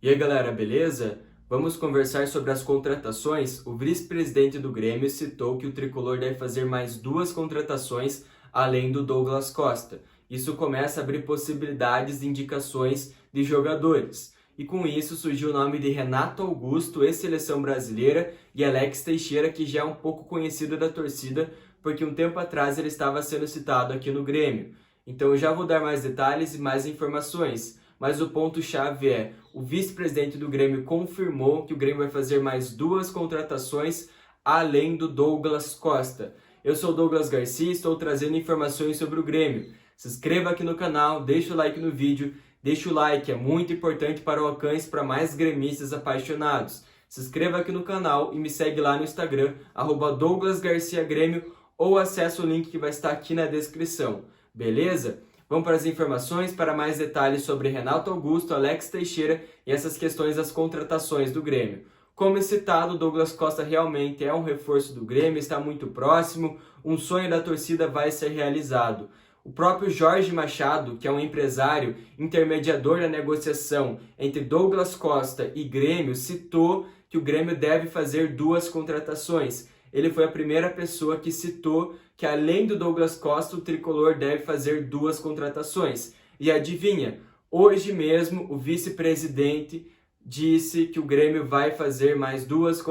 E aí galera, beleza? Vamos conversar sobre as contratações. O vice-presidente do Grêmio citou que o tricolor deve fazer mais duas contratações além do Douglas Costa. Isso começa a abrir possibilidades de indicações de jogadores. E com isso surgiu o nome de Renato Augusto, ex-seleção brasileira, e Alex Teixeira, que já é um pouco conhecido da torcida, porque um tempo atrás ele estava sendo citado aqui no Grêmio. Então eu já vou dar mais detalhes e mais informações. Mas o ponto-chave é, o vice-presidente do Grêmio confirmou que o Grêmio vai fazer mais duas contratações além do Douglas Costa. Eu sou o Douglas Garcia e estou trazendo informações sobre o Grêmio. Se inscreva aqui no canal, deixa o like no vídeo, deixa o like, é muito importante para o alcance para mais gremistas apaixonados. Se inscreva aqui no canal e me segue lá no Instagram, @DouglasGarciaGrêmio, ou acesse o link que vai estar aqui na descrição. Beleza? Vamos para as informações para mais detalhes sobre Renato Augusto, Alex Teixeira e essas questões das contratações do Grêmio. Como citado, Douglas Costa realmente é um reforço do Grêmio, está muito próximo, um sonho da torcida vai ser realizado. O próprio Jorge Machado, que é um empresário intermediador da negociação entre Douglas Costa e Grêmio, citou que o Grêmio deve fazer duas contratações. Ele foi a primeira pessoa que citou que além do Douglas Costa, o tricolor deve fazer duas contratações. E adivinha, hoje mesmo o vice-presidente disse que o Grêmio vai fazer mais duas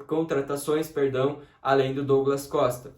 contratações, além do Douglas Costa.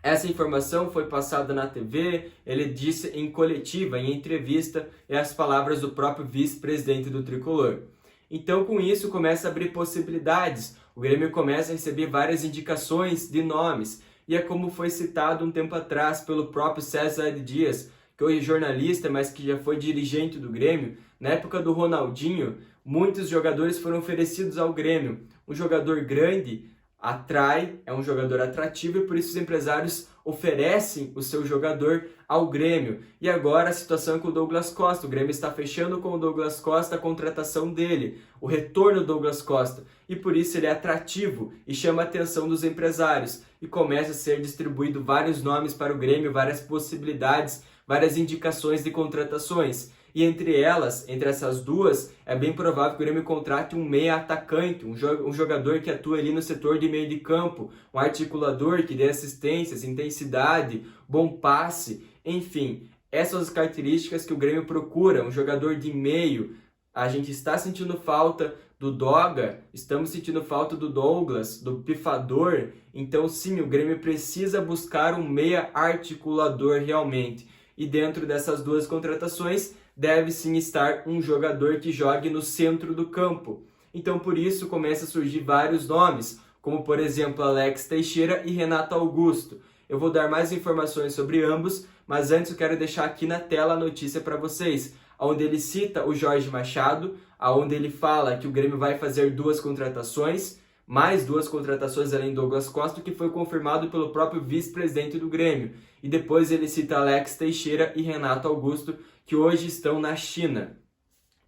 Essa informação foi passada na TV, ele disse em coletiva, em entrevista, e as palavras do próprio vice-presidente do tricolor. Então, com isso, começa a abrir possibilidades. O Grêmio começa a receber várias indicações de nomes. E é como foi citado um tempo atrás pelo próprio César Dias, que hoje é jornalista, mas que já foi dirigente do Grêmio. Na época do Ronaldinho, muitos jogadores foram oferecidos ao Grêmio. Um jogador grande atrai, é um jogador atrativo e por isso os empresários oferecem o seu jogador ao Grêmio. E agora a situação é com o Douglas Costa. O Grêmio está fechando com o Douglas Costa a contratação dele, o retorno do Douglas Costa. E por isso ele é atrativo e chama a atenção dos empresários. E começa a ser distribuído vários nomes para o Grêmio, várias possibilidades, várias indicações de contratações. E entre elas, entre essas duas, é bem provável que o Grêmio contrate um meia atacante, um jogador que atua ali no setor de meio de campo, um articulador que dê assistências, intensidade, bom passe, enfim. Essas são as características que o Grêmio procura, um jogador de meio. A gente está sentindo falta do Doga, estamos sentindo falta do Douglas, do pifador. Então sim, o Grêmio precisa buscar um meia articulador realmente. E dentro dessas duas contratações, deve sim estar um jogador que jogue no centro do campo. Então por isso começa a surgir vários nomes, como por exemplo Alex Teixeira e Renato Augusto. Eu vou dar mais informações sobre ambos, mas antes eu quero deixar aqui na tela a notícia para vocês, onde ele cita o Jorge Machado, onde ele fala que o Grêmio vai fazer duas contratações, mais duas contratações além do Douglas Costa, que foi confirmado pelo próprio vice-presidente do Grêmio. E depois ele cita Alex Teixeira e Renato Augusto, que hoje estão na China.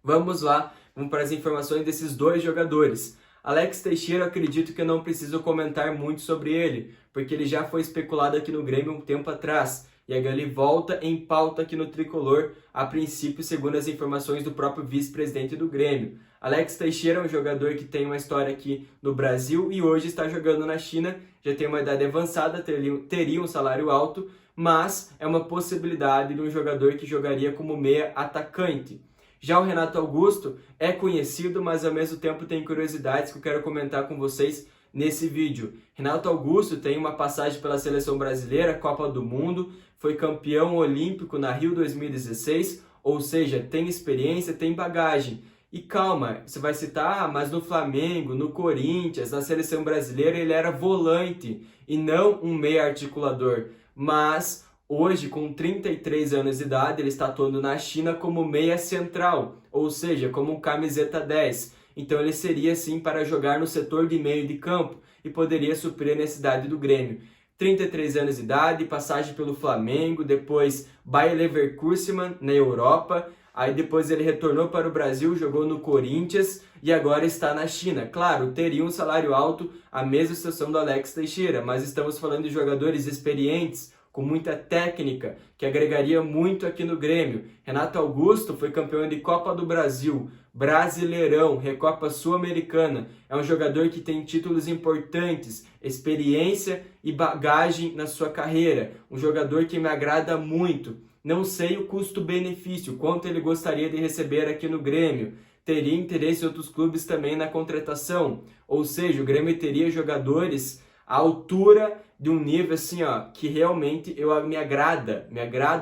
Vamos lá, vamos para as informações desses dois jogadores. Alex Teixeira, acredito que eu não preciso comentar muito sobre ele, porque ele já foi especulado aqui no Grêmio um tempo atrás. E agora ele volta em pauta aqui no Tricolor, a princípio, segundo as informações do próprio vice-presidente do Grêmio. Alex Teixeira é um jogador que tem uma história aqui no Brasil e hoje está jogando na China, já tem uma idade avançada, teria um salário alto, mas é uma possibilidade de um jogador que jogaria como meia atacante. Já o Renato Augusto é conhecido, mas ao mesmo tempo tem curiosidades que eu quero comentar com vocês nesse vídeo. Renato Augusto tem uma passagem pela seleção brasileira, Copa do Mundo, foi campeão olímpico na Rio 2016, ou seja, tem experiência, tem bagagem. E calma, você vai citar, mas no Flamengo, no Corinthians, na seleção brasileira ele era volante e não um meia articulador. Mas hoje, com 33 anos de idade, ele está atuando na China como meia central, ou seja, como um camiseta 10. Então ele seria sim para jogar no setor de meio de campo e poderia suprir a necessidade do Grêmio. 33 anos de idade, passagem pelo Flamengo, depois Bayer Leverkusen na Europa, aí depois ele retornou para o Brasil, jogou no Corinthians e agora está na China. Claro, teria um salário alto, a mesma situação do Alex Teixeira, mas estamos falando de jogadores experientes, com muita técnica, que agregaria muito aqui no Grêmio. Renato Augusto foi campeão de Copa do Brasil, Brasileirão, Recopa Sul-Americana. É um jogador que tem títulos importantes, experiência e bagagem na sua carreira. Um jogador que me agrada muito. Não sei o custo-benefício, quanto ele gostaria de receber aqui no Grêmio. Teria interesse em outros clubes também na contratação. Ou seja, o Grêmio teria jogadores à altura de um nível assim, ó, que realmente me agrada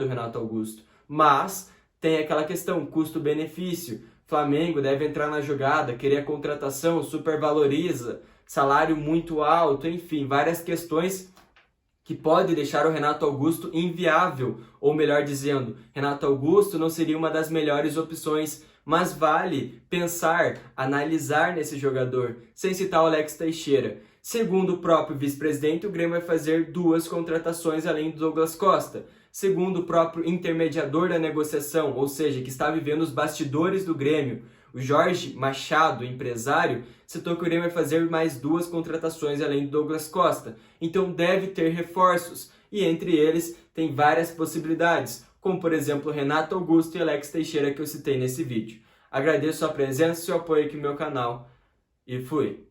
o Renato Augusto. Mas tem aquela questão, custo-benefício. Flamengo deve entrar na jogada, querer a contratação, supervaloriza, salário muito alto, enfim, várias questões que pode deixar o Renato Augusto inviável, ou melhor dizendo, Renato Augusto não seria uma das melhores opções, mas vale pensar, analisar nesse jogador, sem citar o Alex Teixeira. Segundo o próprio vice-presidente, o Grêmio vai fazer 2 contratações além do Douglas Costa. Segundo o próprio intermediador da negociação, ou seja, que está vivendo os bastidores do Grêmio, o Jorge Machado, empresário, citou que o Grêmio vai fazer mais 2 contratações além do Douglas Costa. Então deve ter reforços, e entre eles tem várias possibilidades, como por exemplo Renato Augusto e Alex Teixeira que eu citei nesse vídeo. Agradeço a presença e o apoio aqui no meu canal, e fui!